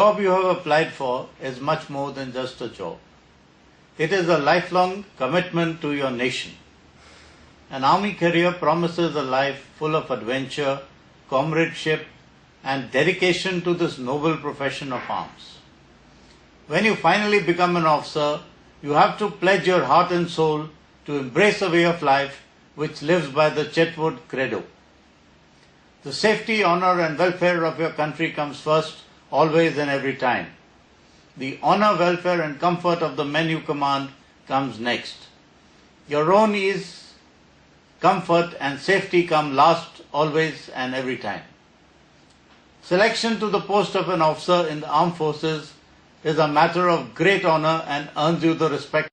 The job you have applied for is much more than just a job. It is a lifelong commitment to your nation. An army career promises a life full of adventure, comradeship, and dedication to this noble profession of arms. When you finally become an officer, you have to pledge your heart and soul to embrace a way of life which lives by the Chetwood credo. The safety, honor, and welfare of your country comes first, always and every time. The honor, welfare, and comfort of the men you command comes next. Your own ease, comfort, and safety come last, always and every time. Selection to the post of an officer in the armed forces is a matter of great honor and earns you the respect.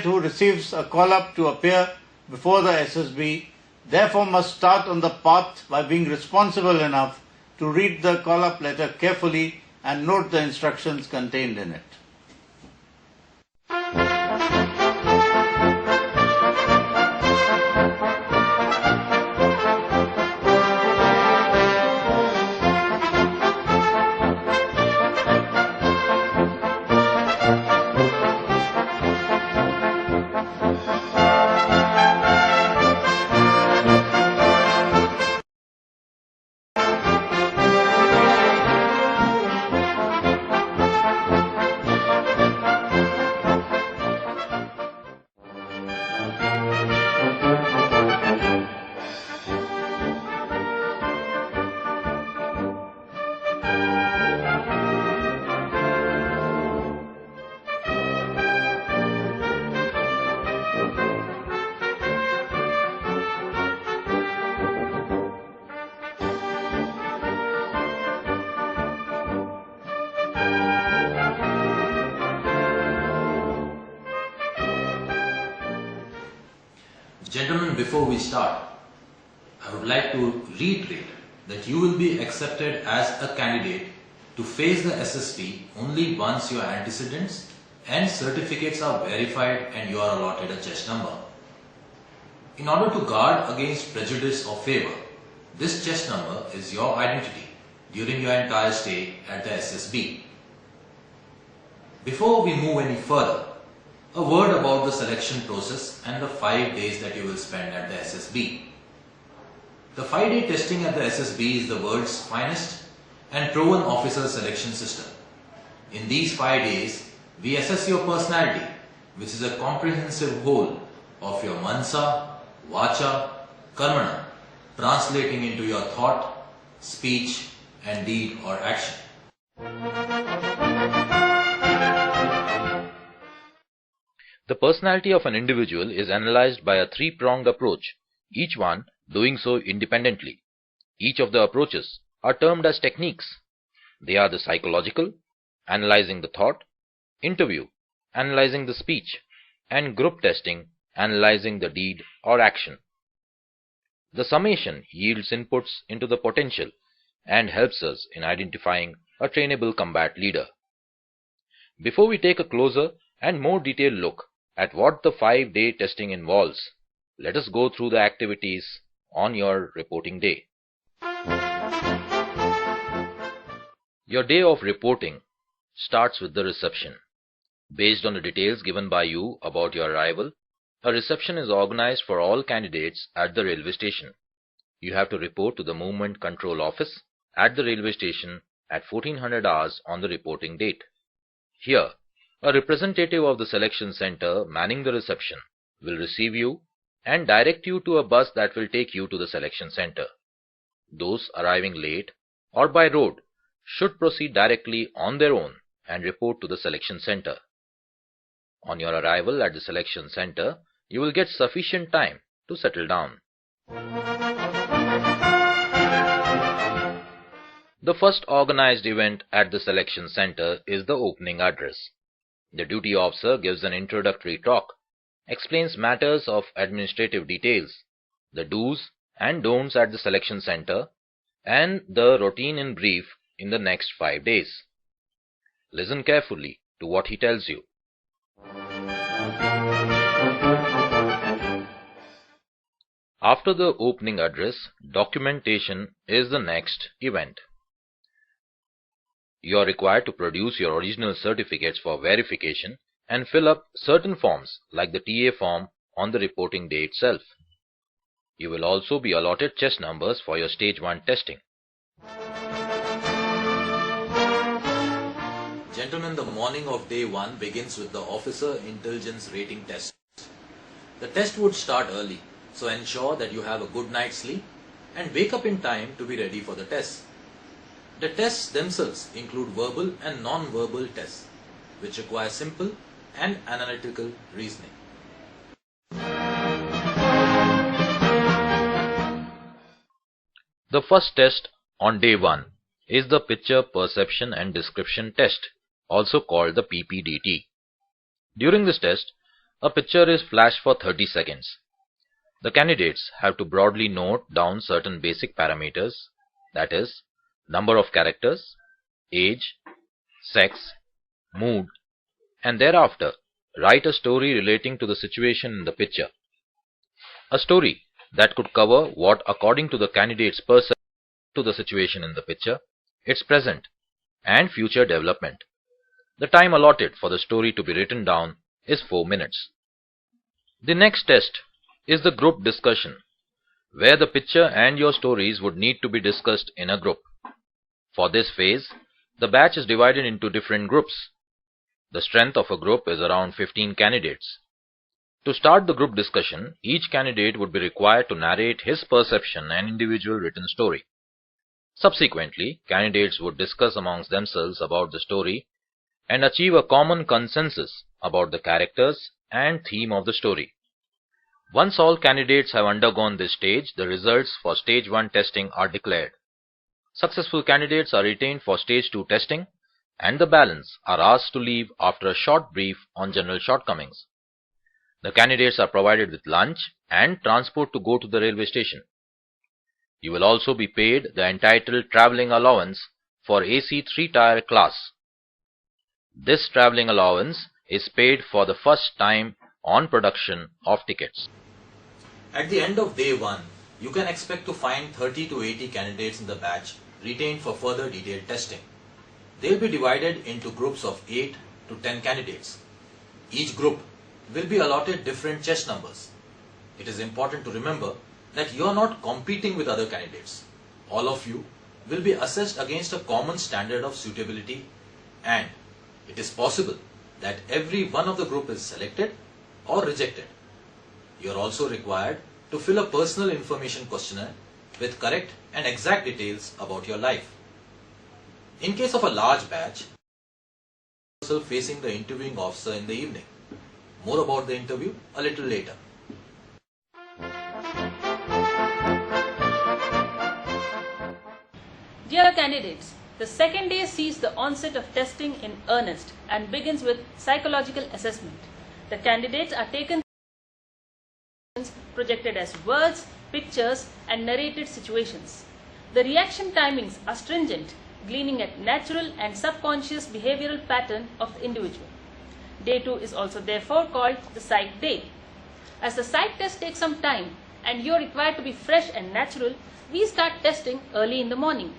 Who receives a call-up to appear before the SSB therefore must start on the path by being responsible enough to read the call-up letter carefully and note the instructions contained in it. Gentlemen, before we start, I would like to reiterate that you will be accepted as a candidate to face the SSB only once your antecedents and certificates are verified and you are allotted a chest number. In order to guard against prejudice or favor, this chest number is your identity during your entire stay at the SSB. Before we move any further, a word about the selection process and the 5 days that you will spend at the SSB. The 5-day testing at the SSB is the world's finest and proven officer selection system. In these 5 days, we assess your personality, which is a comprehensive whole of your mansa, vacha, karmana, translating into your thought, speech, and deed or action. The personality of an individual is analyzed by a three-pronged approach, each one doing so independently. Each of the approaches are termed as techniques. They are the psychological, analyzing the thought, interview, analyzing the speech, and group testing, analyzing the deed or action. The summation yields inputs into the potential and helps us in identifying a trainable combat leader. Before we take a closer and more detailed look at what the 5-day testing involves, let us go through the activities on your reporting day. Your day of reporting starts with the reception. Based on the details given by you about your arrival, a reception is organized for all candidates at the railway station. You have to report to the Movement Control Office at the railway station at 1400 hours on the reporting date. Here, a representative of the selection center manning the reception will receive you and direct you to a bus that will take you to the selection center. Those arriving late or by road should proceed directly on their own and report to the selection center. On your arrival at the selection center, you will get sufficient time to settle down. The first organized event at the selection center is the opening address. The duty officer gives an introductory talk, explains matters of administrative details, the do's and don'ts at the selection center, and the routine in brief in the next 5 days. Listen carefully to what he tells you. After the opening address, documentation is the next event. you are required to produce your original certificates for verification and fill up certain forms like the TA form on the reporting day itself. You will also be allotted chest numbers for your Stage 1 testing. Gentlemen, the morning of day 1 begins with the Officer Intelligence Rating Test. The test would start early, so ensure that you have a good night's sleep and wake up in time to be ready for the test. The tests themselves include verbal and non-verbal tests, which require simple and analytical reasoning. The first test on day 1 is the Picture Perception and Description Test, also called the PPDT. During this test, a picture is flashed for 30 seconds. The candidates have to broadly note down certain basic parameters, that is, number of characters, age, sex, mood, and thereafter write a story relating to the situation in the picture. A story that could cover what, according to the candidate's perception to the situation in the picture, its present and future development. The time allotted for the story to be written down is 4 minutes. The next test is the group discussion, where the picture and your stories would need to be discussed in a group. For this phase, the batch is divided into different groups. The strength of a group is around 15 candidates. To start the group discussion, each candidate would be required to narrate his perception and individual written story. Subsequently, candidates would discuss amongst themselves about the story and achieve a common consensus about the characters and theme of the story. Once all candidates have undergone this stage, the results for Stage 1 testing are declared. Successful candidates are retained for Stage 2 testing, and the balance are asked to leave after a short brief on general shortcomings. The candidates are provided with lunch and transport to go to the railway station. You will also be paid the entitled travelling allowance for AC 3-tier class. This travelling allowance is paid for the first time on production of tickets. At the end of day 1, you can expect to find 30 to 80 candidates in the batch retained for further detailed testing. They will be divided into groups of 8 to 10 candidates. Each group will be allotted different chest numbers. It is important to remember that you are not competing with other candidates. All of you will be assessed against a common standard of suitability, and it is possible that every one of the group is selected or rejected. You are also required to fill a personal information questionnaire with correct and exact details about your life. In case of a large batch, yourself facing the interviewing officer in the evening. More about the interview a little later. Dear candidates, the second day sees the onset of testing in earnest and begins with psychological assessment. The candidates are taken projected as words, pictures and narrated situations. The reaction timings are stringent, gleaning at natural and subconscious behavioral pattern of the individual. Day 2 is also therefore called the psych day. As the psych test takes some time and you are required to be fresh and natural, we start testing early in the morning.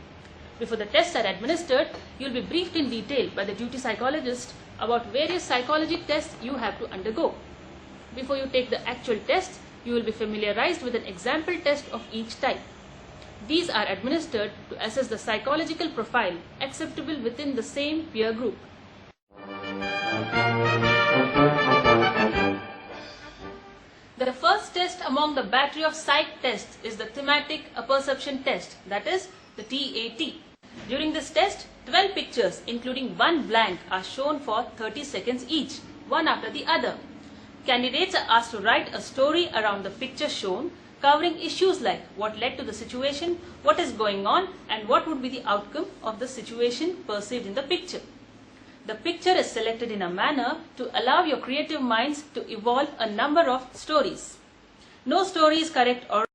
Before the tests are administered, you will be briefed in detail by the duty psychologist about various psychology tests you have to undergo. Before you take the actual test, you will be familiarized with an example test of each type. These are administered to assess the psychological profile acceptable within the same peer group. The first test among the battery of psych tests is the thematic perception test, that is the TAT. During this test, 12 pictures including one blank are shown for 30 seconds each, one after the other. Candidates are asked to write a story around the picture shown, covering issues like what led to the situation, what is going on, and what would be the outcome of the situation perceived in the picture. The picture is selected in a manner to allow your creative minds to evolve a number of stories. No story is correct or wrong.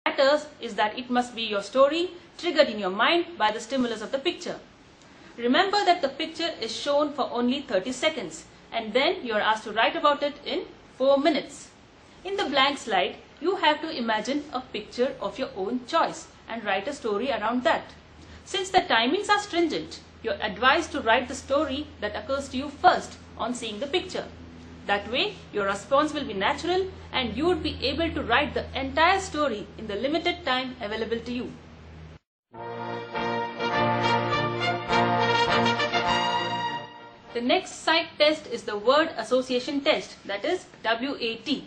What matters is that it must be your story triggered in your mind by the stimulus of the picture. Remember that the picture is shown for only 30 seconds and then you are asked to write about it in 4 minutes. In the blank slide, you have to imagine a picture of your own choice and write a story around that. Since the timings are stringent, you're advised to write the story that occurs to you first on seeing the picture. That way, your response will be natural and you would be able to write the entire story in the limited time available to you. The next psych test is the word association test, that is WAT.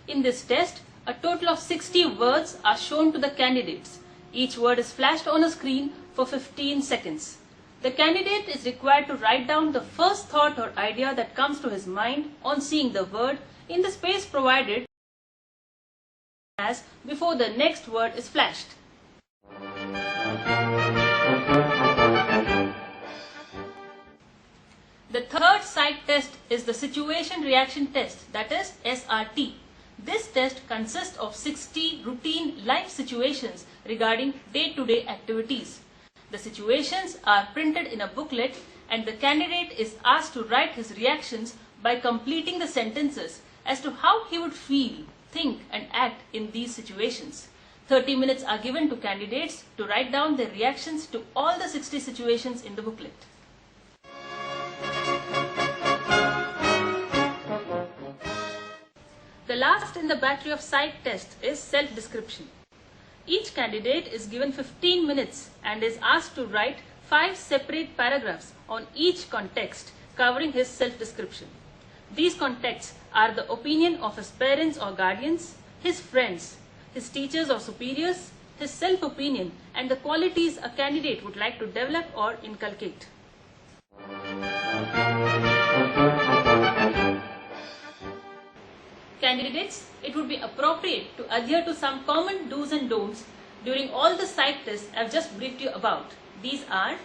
In this test, a total of 60 words are shown to the candidates. Each word is flashed on a screen for 15 seconds. The candidate is required to write down the first thought or idea that comes to his mind on seeing the word in the space provided as before the next word is flashed. The third psych test is the situation reaction test, that is SRT. This test consists of 60 routine life situations regarding day-to-day activities. The situations are printed in a booklet and the candidate is asked to write his reactions by completing the sentences as to how he would feel, think and act in these situations. 30 minutes are given to candidates to write down their reactions to all the 60 situations in the booklet. The last in the battery of psych tests is self-description. Each candidate is given 15 minutes and is asked to write 5 separate paragraphs on each context covering his self-description. These contexts are the opinion of his parents or guardians, his friends, his teachers or superiors, his self-opinion, and the qualities a candidate would like to develop or inculcate. Candidates, it would be appropriate to adhere to some common do's and don'ts during all the psych tests I have just briefed you about. These are: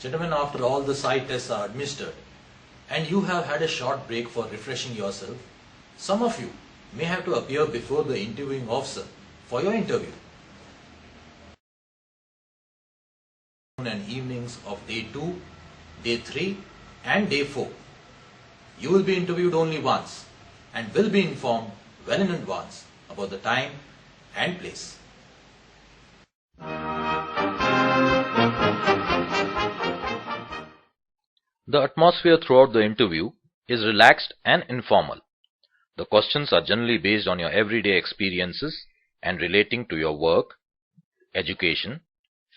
Gentlemen, after all the psych tests are administered and you have had a short break for refreshing yourself, some of you may have to appear before the interviewing officer for your interview. And evenings of day 2, day 3 and day 4. You will be interviewed only once and will be informed well in advance about the time and place. The atmosphere throughout the interview is relaxed and informal. The questions are generally based on your everyday experiences and relating to your work, education,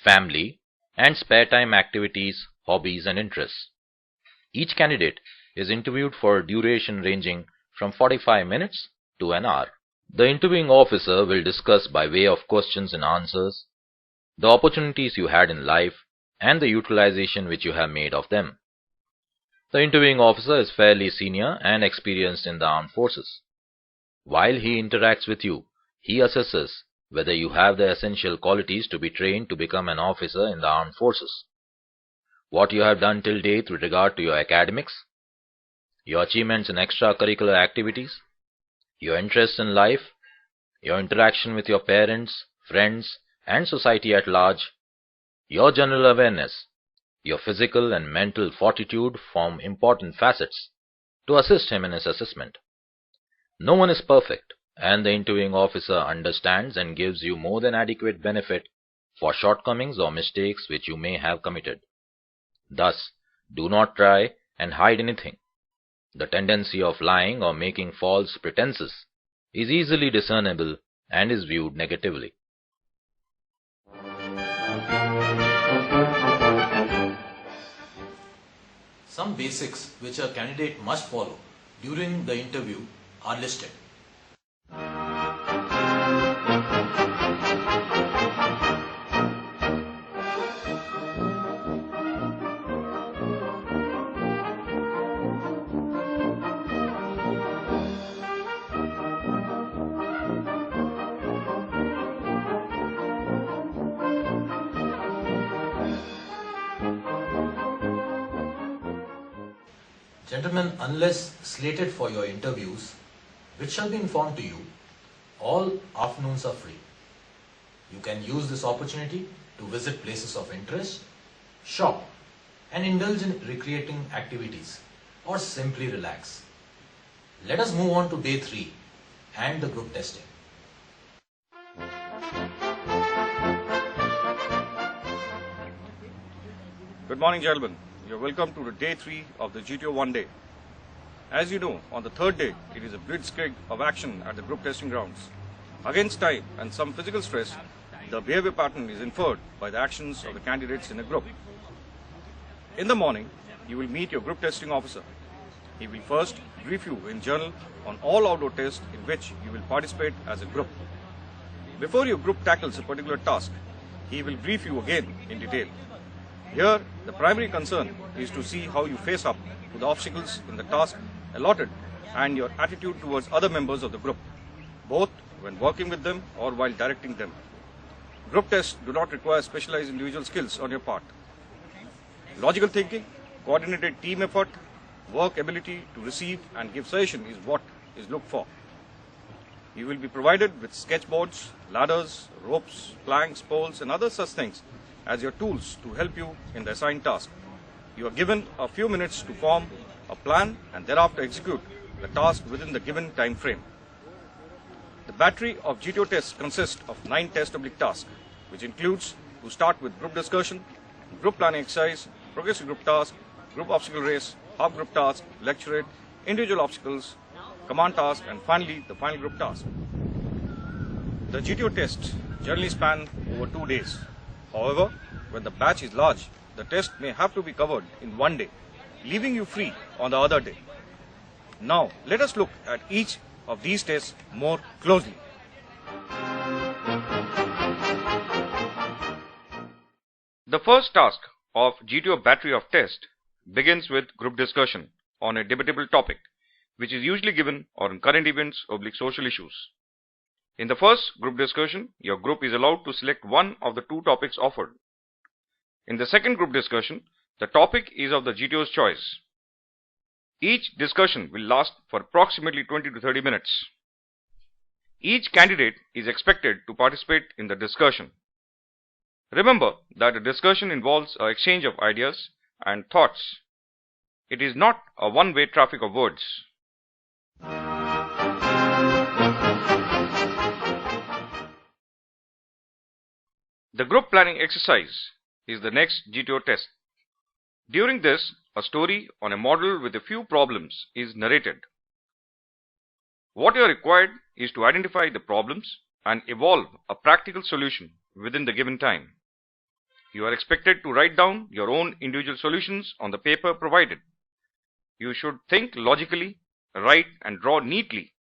family, and spare time activities, hobbies, and interests. Each candidate is interviewed for a duration ranging from 45 minutes to an hour. The interviewing officer will discuss by way of questions and answers the opportunities you had in life and the utilization which you have made of them. The interviewing officer is fairly senior and experienced in the armed forces. While he interacts with you, he assesses whether you have the essential qualities to be trained to become an officer in the armed forces. What you have done till date with regard to your academics, your achievements in extracurricular activities, your interest in life, your interaction with your parents, friends, and society at large, your general awareness, your physical and mental fortitude form important facets to assist him in his assessment. No one is perfect, and the interviewing officer understands and gives you more than adequate benefit for shortcomings or mistakes which you may have committed. Thus, do not try and hide anything. The tendency of lying or making false pretenses is easily discernible and is viewed negatively. Some basics which a candidate must follow during the interview are listed. Gentlemen, unless slated for your interviews, which shall be informed to you, all afternoons are free. You can use this opportunity to visit places of interest, shop, and indulge in recreating activities, or simply relax. Let us move on to day 3 and the group testing. Good morning, gentlemen. You're welcome to the day 3 of the GTO 1 day. As you know, on the third day, it is a blitzkrieg of action at the group testing grounds. Against time and some physical stress, the behavior pattern is inferred by the actions of the candidates in a group. In the morning, you will meet your group testing officer. He will first brief you in journal on all outdoor tests in which you will participate as a group. Before your group tackles a particular task, he will brief you again in detail. Here, the primary concern is to see how you face up to the obstacles in the task allotted and your attitude towards other members of the group, both when working with them or while directing them. Group tests do not require specialized individual skills on your part. Logical thinking, coordinated team effort, work ability to receive and give suggestion is what is looked for. You will be provided with sketchboards, ladders, ropes, planks, poles and other such things as your tools to help you in the assigned task. You are given a few minutes to form a plan and thereafter execute the task within the given time frame. The battery of GTO tests consists of 9 testable tasks, which includes to start with group discussion, group planning exercise, progressive group task, group obstacle race, half group task, lecturate, individual obstacles, command task, and finally the final group task. The GTO tests generally span over 2 days. However, when the batch is large, the test may have to be covered in 1 day, leaving you free on the other day. Now, let us look at each of these tests more closely. The first task of GTO battery of test begins with group discussion on a debatable topic, which is usually given on current events or social issues. In the first group discussion, your group is allowed to select one of the 2 topics offered. In the second group discussion, the topic is of the GTO's choice. Each discussion will last for approximately 20 to 30 minutes. Each candidate is expected to participate in the discussion. Remember that a discussion involves an exchange of ideas and thoughts. It is not a one-way traffic of words. The group planning exercise is the next GTO test. During this, a story on a model with a few problems is narrated. What you are required is to identify the problems and evolve a practical solution within the given time. You are expected to write down your own individual solutions on the paper provided. You should think logically, write and draw neatly.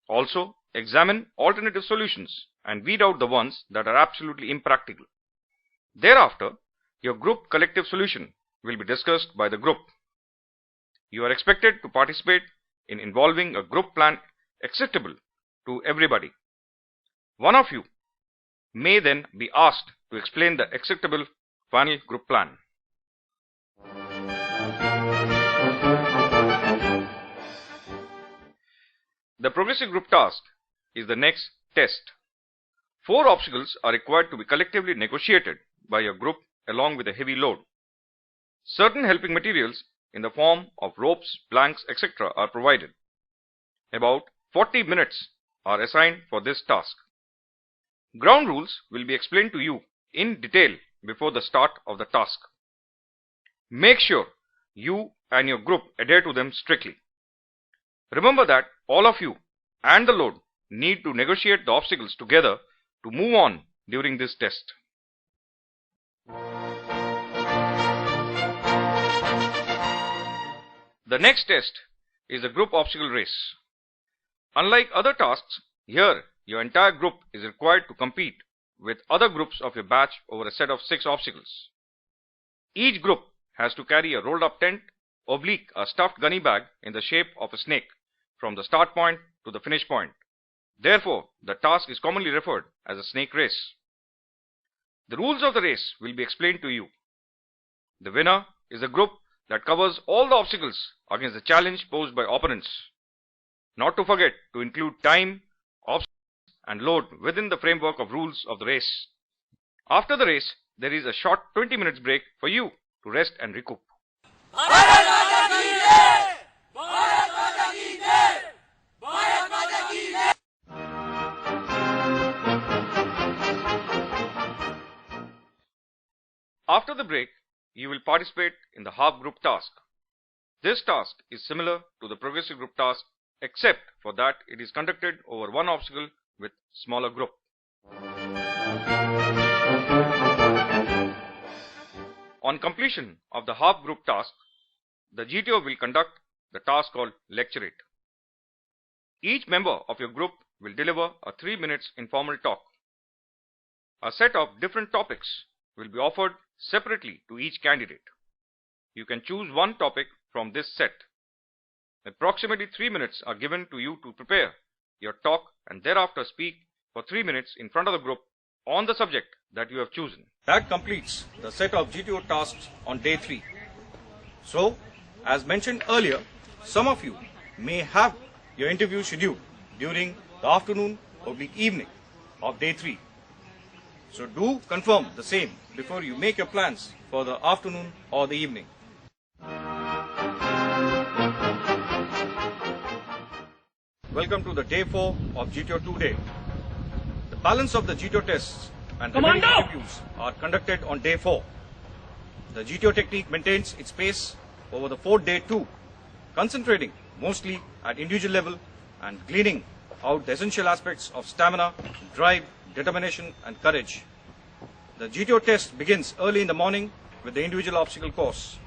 Also, examine alternative solutions and weed out the ones that are absolutely impractical. Thereafter, your group collective solution will be discussed by the group. You are expected to participate in involving a group plan acceptable to everybody. One of you may then be asked to explain the acceptable final group plan. The progressive group task is the next test. 4 obstacles are required to be collectively negotiated by your group along with a heavy load. Certain helping materials in the form of ropes, planks, etc. are provided. About 40 minutes are assigned for this task. Ground rules will be explained to you in detail before the start of the task. Make sure you and your group adhere to them strictly. Remember that all of you and the load need to negotiate the obstacles together to move on during this test. The next test is the group obstacle race. Unlike other tasks, here your entire group is required to compete with other groups of your batch over a set of 6 obstacles. Each group has to carry a rolled up tent, oblique a stuffed gunny bag in the shape of a snake from the start point to the finish point. Therefore, the task is commonly referred as a snake race. The rules of the race will be explained to you. The winner is a group that covers all the obstacles against the challenge posed by opponents. Not to forget to include time, obstacles and load within the framework of rules of the race. After the race, there is a short 20 minutes break for you to rest and recoup. After the break, you will participate in the half group task. This task is similar to the progressive group task, except for that it is conducted over one obstacle with smaller group. On completion of the half group task, the GTO will conduct the task called Lecture It. Each member of your group will deliver a 3 minutes informal talk. A set of different topics will be offered separately to each candidate. You can choose one topic from this set. Approximately 3 minutes are given to you to prepare your talk and thereafter speak for 3 minutes in front of the group on the subject that you have chosen. That completes the set of GTO tasks on day 3. So, as mentioned earlier, some of you may have your interview scheduled during the afternoon or evening of day 3. So do confirm the same before you make your plans for the afternoon or the evening. Welcome to the day 4 of GTO 2 day. The balance of the GTO tests and remaining interviews are conducted on day 4. The GTO technique maintains its pace over the 4th day too, concentrating mostly at individual level and gleaning out the essential aspects of stamina, drive, determination and courage. The GTO test begins early in the morning with the individual obstacle course.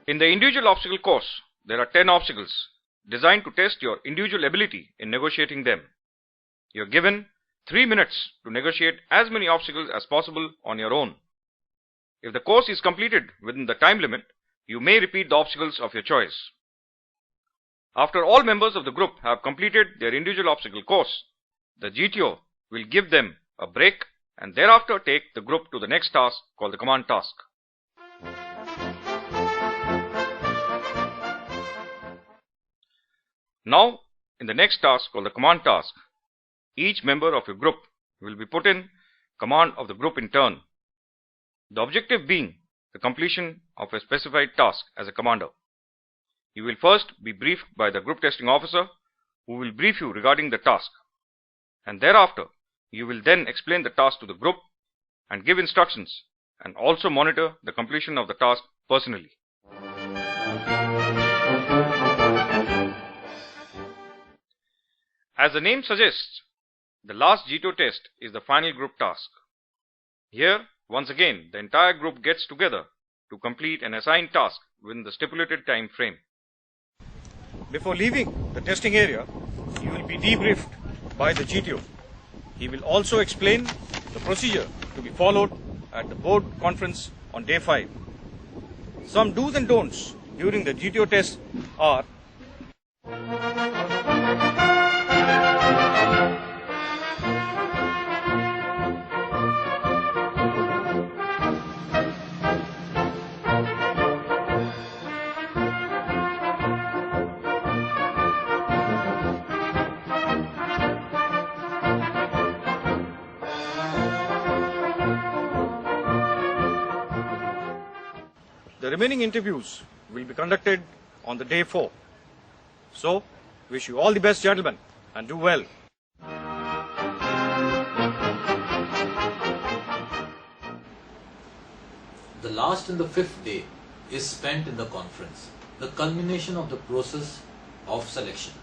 In the individual obstacle course, there are 10 obstacles designed to test your individual ability in negotiating them. You are given 3 minutes to negotiate as many obstacles as possible on your own. If the course is completed within the time limit, you may repeat the obstacles of your choice. After all members of the group have completed their individual obstacle course, the GTO will give them a break and thereafter take the group to the next task called the command task. Now, in the next task called the command task, each member of your group will be put in command of the group in turn. The objective being the completion of a specified task as a commander. You will first be briefed by the group testing officer, who will brief you regarding the task, and thereafter you will then explain the task to the group and give instructions and also monitor the completion of the task personally. As the name suggests, the last GTO test is the final group task. Here, once again, the entire group gets together to complete an assigned task within the stipulated time frame. Before leaving the testing area, you will be debriefed by the GTO. He will also explain the procedure to be followed at the board conference on day 5. Some do's and don'ts during the GTO test are: the remaining interviews will be conducted on the day 4. So, wish you all the best, gentlemen, and do well. The last and the 5th day is spent in the conference, the culmination of the process of selection.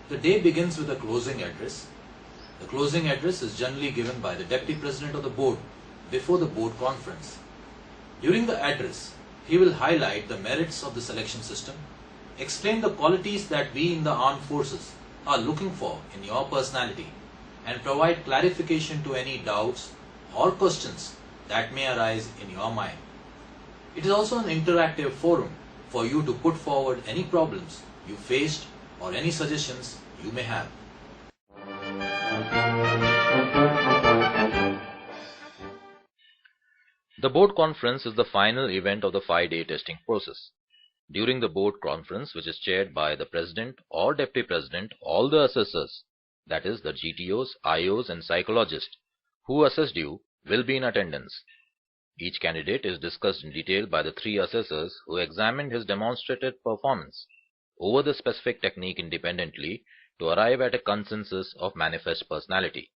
The day begins with a closing address. The closing address is generally given by the Deputy President of the Board before the Board conference. During the address, he will highlight the merits of the selection system, explain the qualities that we in the armed forces are looking for in your personality, and provide clarification to any doubts or questions that may arise in your mind. It is also an interactive forum for you to put forward any problems you faced or any suggestions you may have. The board conference is the final event of the 5-day testing process. During the board conference, which is chaired by the president or deputy president, all the assessors, that is the GTOs, IOs and psychologists who assessed you will be in attendance. Each candidate is discussed in detail by the 3 assessors who examined his demonstrated performance over the specific technique independently to arrive at a consensus of manifest personality.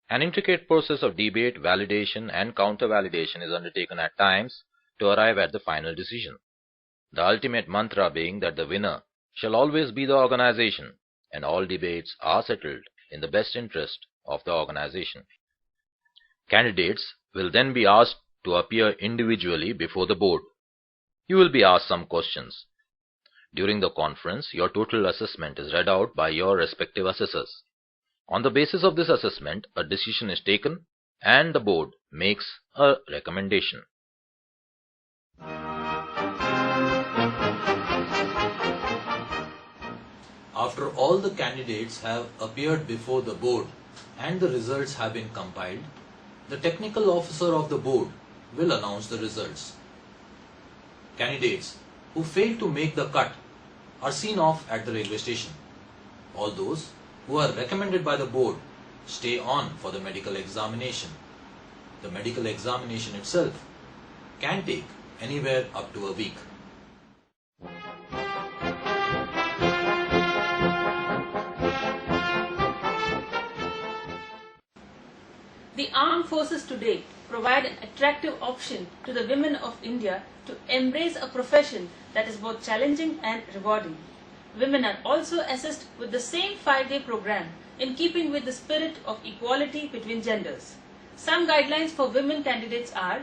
An intricate process of debate, validation and counter-validation is undertaken at times to arrive at the final decision. The ultimate mantra being that the winner shall always be the organization, and all debates are settled in the best interest of the organization. Candidates will then be asked to appear individually before the board. You will be asked some questions. During the conference, your total assessment is read out by your respective assessors. On the basis of this assessment, a decision is taken and the board makes a recommendation. After all the candidates have appeared before the board and the results have been compiled, the technical officer of the board will announce the results. Candidates who fail to make the cut are seen off at the railway station. All those who are recommended by the board stay on for the medical examination. The medical examination itself can take anywhere up to a week. The armed forces today provide an attractive option to the women of India to embrace a profession that is both challenging and rewarding. Women are also assessed with the same 5-day program in keeping with the spirit of equality between genders. Some guidelines for women candidates are: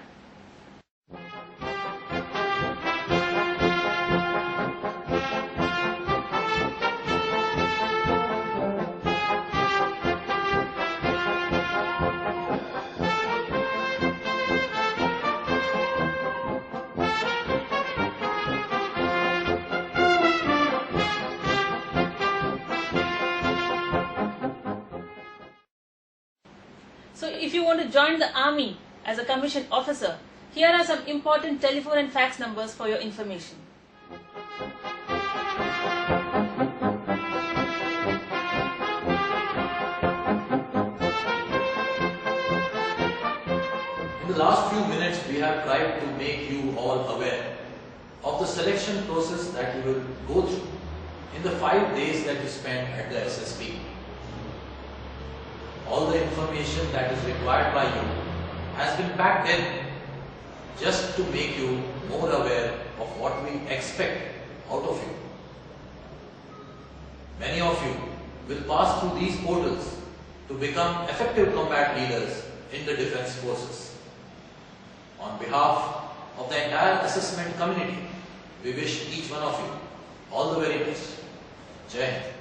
so if you want to join the army as a commissioned officer, here are some important telephone and fax numbers for your information. In the last few minutes, we have tried to make you all aware of the selection process that you will go through in the 5 days that you spend at the SSB. All the information that is required by you has been packed in just to make you more aware of what we expect out of you. Many of you will pass through these portals to become effective combat leaders in the defense forces. On behalf of the entire assessment community, we wish each one of you all the very best. Jai Hind.